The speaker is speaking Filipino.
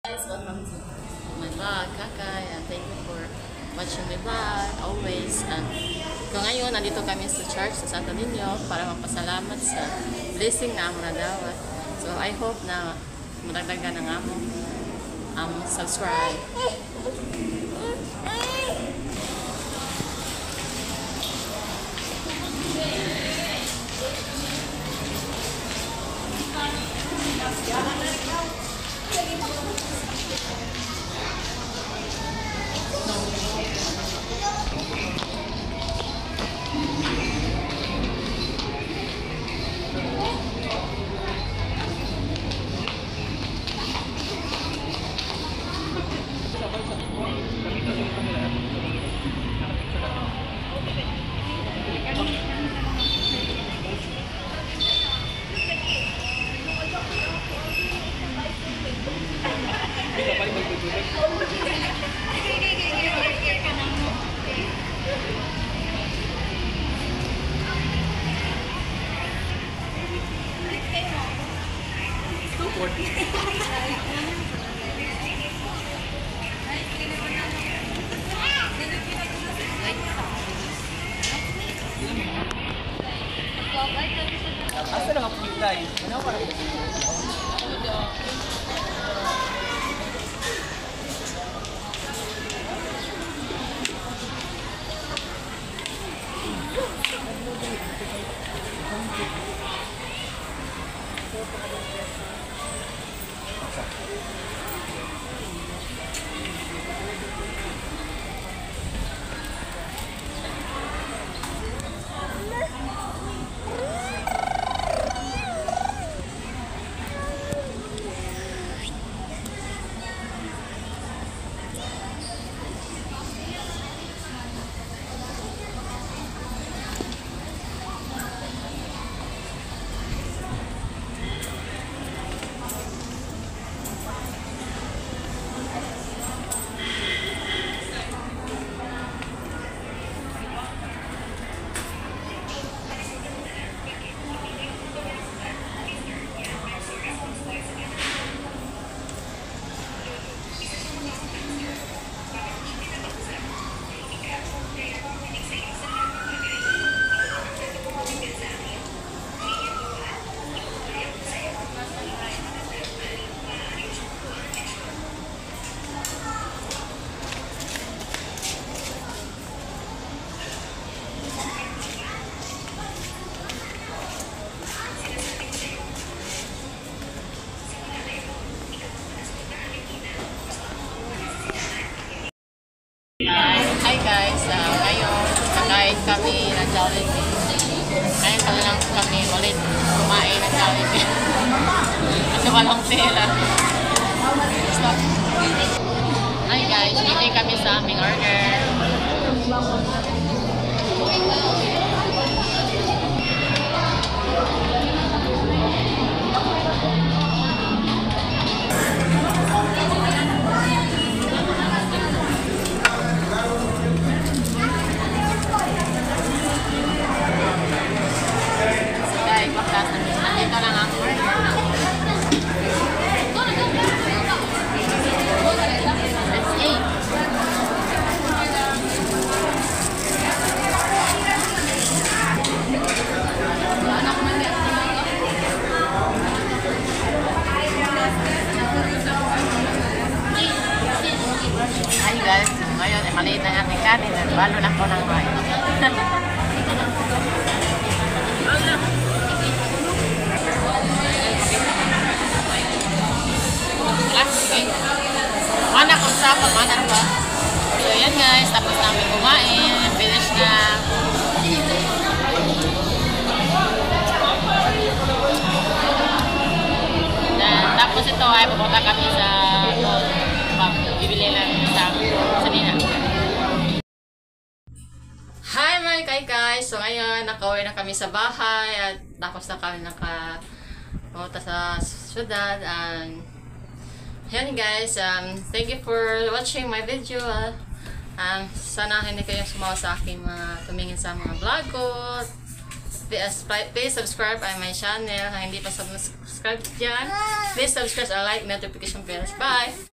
Guys, welcome to my vlog, Kakay, and thank you for watching my vlog always. And ngayon, nandito kami sa church sa Santo Niño para magpasalamat sa blessing na among nadawat. So I hope na madagdagan ng among subscribe. Asa na mapitay? Ano para? Hi guys, ngayon kakain kami ng Jollibee. Ngayon pala lang kami ulit kumain ng Jollibee. Kasi walang pera. Hi guys, bili kami sa aming order. Nandito lang ang order. Let's eat. Hi guys, ngayon ay maliit na ating kanin. Balo lang ko ng rice. Mana kung sapa, mana ba? So yan guys, tapos namin kumain, finish na. Then, tapos ito ay pupunta kami sa bibili lang sa Nina. Hi mga guys! So ngayon, nakauwi na kami sa bahay at tapos na kami nakapunta sa syudad. And yan guys, thank you for watching my video. Sana hindi kayo sumawa sa aking tumingin sa mga vlog ko. Please subscribe on my channel. Kung hindi pa subscribe dyan. Please subscribe and like notification bells. Bye!